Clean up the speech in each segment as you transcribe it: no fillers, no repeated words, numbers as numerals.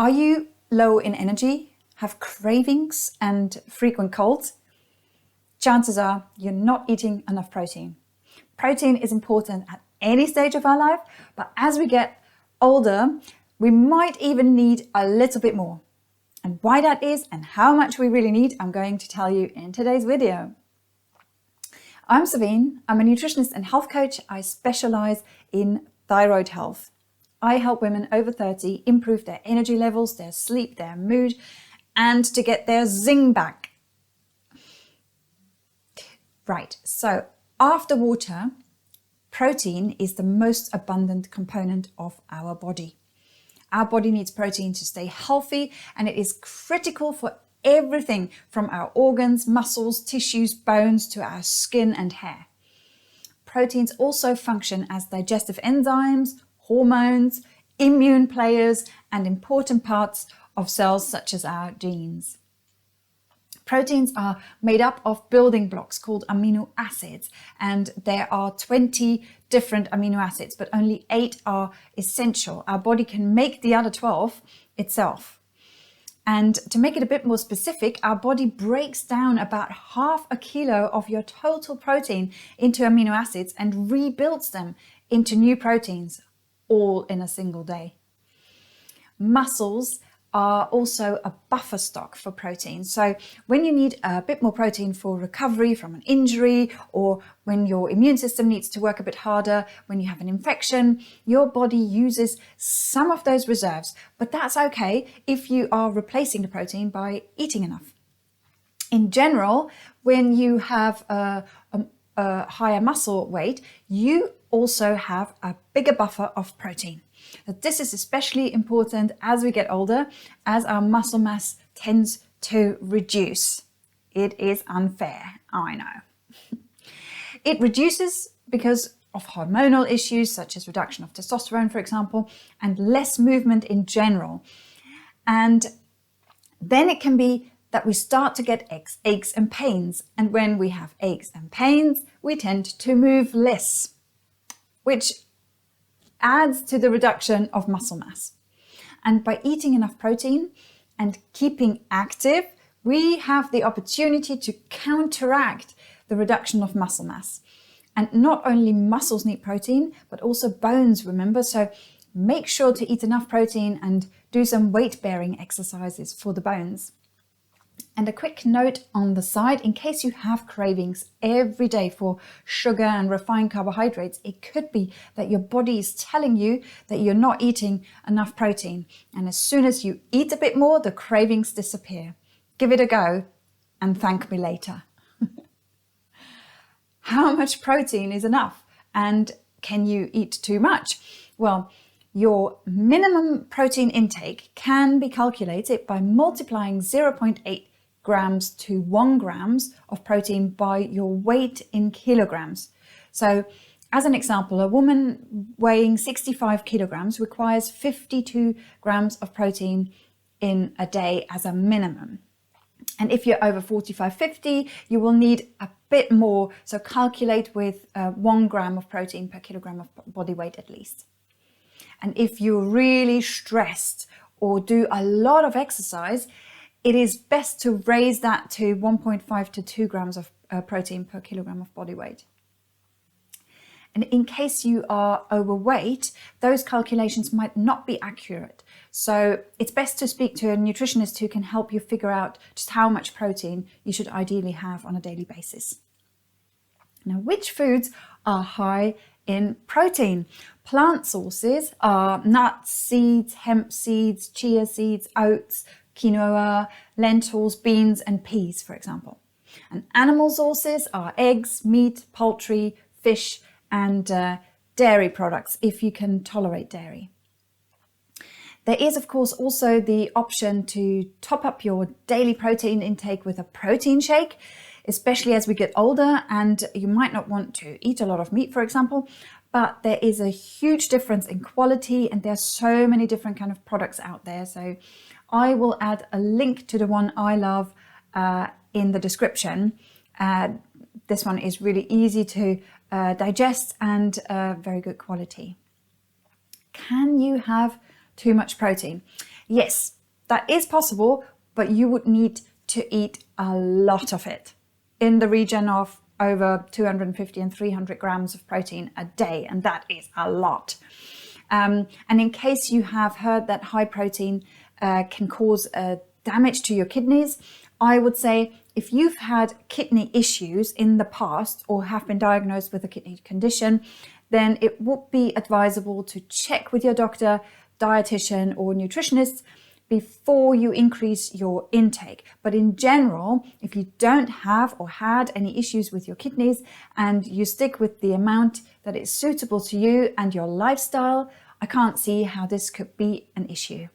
Are you low in energy, have cravings and frequent colds? Chances are you're not eating enough protein. Protein is important at any stage of our life, but as we get older, we might even need a little bit more. And why that is and how much we really need, I'm going to tell you in today's video. I'm Sabine. I'm a nutritionist and health coach. I specialize in thyroid health. I help women over 30 improve their energy levels, their sleep, their mood, and to get their zing back. Right, so after water, protein is the most abundant component of our body. Our body needs protein to stay healthy, and it is critical for everything from our organs, muscles, tissues, bones to our skin and hair. Proteins also function as digestive enzymes, hormones, immune players, and important parts of cells such as our genes. Proteins are made up of building blocks called amino acids, and there are 20 different amino acids, but only 8 are essential. Our body can make the other 12 itself. And to make it a bit more specific, our body breaks down about half a kilo of your total protein into amino acids and rebuilds them into new proteins, all in a single day. Muscles are also a buffer stock for protein. So when you need a bit more protein for recovery from an injury, or when your immune system needs to work a bit harder, when you have an infection, your body uses some of those reserves. But that's okay if you are replacing the protein by eating enough. In general, when you have a higher muscle weight, you also have a bigger buffer of protein. But this is especially important as we get older, as our muscle mass tends to reduce. It is unfair, I know. It reduces because of hormonal issues such as reduction of testosterone, for example, and less movement in general. And then it can be that we start to get aches and pains. And when we have aches and pains, we tend to move less, which adds to the reduction of muscle mass. And by eating enough protein and keeping active, we have the opportunity to counteract the reduction of muscle mass. And not only muscles need protein, but also bones, remember? So make sure to eat enough protein and do some weight-bearing exercises for the bones. And a quick note on the side, in case you have cravings every day for sugar and refined carbohydrates, it could be that your body is telling you that you're not eating enough protein. And as soon as you eat a bit more, the cravings disappear. Give it a go and thank me later. How much protein is enough? And can you eat too much? Well, your minimum protein intake can be calculated by multiplying 0.8 grams to 1 grams of protein by your weight in kilograms. So as an example, a woman weighing 65 kilograms requires 52 grams of protein in a day as a minimum. And if you're over 45, 50, you will need a bit more. So calculate with 1 gram of protein per kilogram of body weight at least. And if you're really stressed or do a lot of exercise, it is best to raise that to 1.5 to 2 grams of protein per kilogram of body weight. And in case you are overweight, those calculations might not be accurate. So it's best to speak to a nutritionist who can help you figure out just how much protein you should ideally have on a daily basis. Now, which foods are high in protein? Plant sources are nuts, seeds, hemp seeds, chia seeds, oats, quinoa, lentils, beans, and peas, for example. And animal sources are eggs, meat, poultry, fish, and dairy products, if you can tolerate dairy. There is, of course, also the option to top up your daily protein intake with a protein shake, especially as we get older, and you might not want to eat a lot of meat, for example, but there is a huge difference in quality, and there are so many different kind of products out there. So I will add a link to the one I love in the description. This one is really easy to digest and very good quality. Can you have too much protein? Yes, that is possible, but you would need to eat a lot of it, in the region of over 250 and 300 grams of protein a day, and that is a lot. And in case you have heard that high protein can cause damage to your kidneys, I would say if you've had kidney issues in the past or have been diagnosed with a kidney condition, then it would be advisable to check with your doctor, dietitian, or nutritionist before you increase your intake. But in general, if you don't have or had any issues with your kidneys and you stick with the amount that is suitable to you and your lifestyle, I can't see how this could be an issue.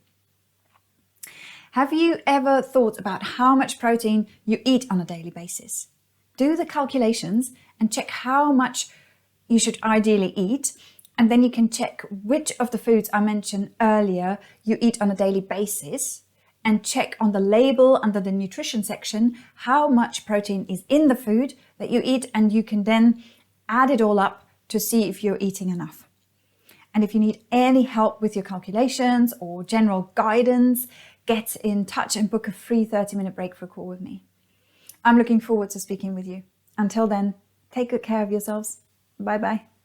Have you ever thought about how much protein you eat on a daily basis? Do the calculations and check how much you should ideally eat, and then you can check which of the foods I mentioned earlier you eat on a daily basis, and check on the label under the nutrition section how much protein is in the food that you eat, and you can then add it all up to see if you're eating enough. And if you need any help with your calculations or general guidance, get in touch and book a free 30-minute breakthrough call with me. I'm looking forward to speaking with you. Until then, take good care of yourselves. Bye-bye.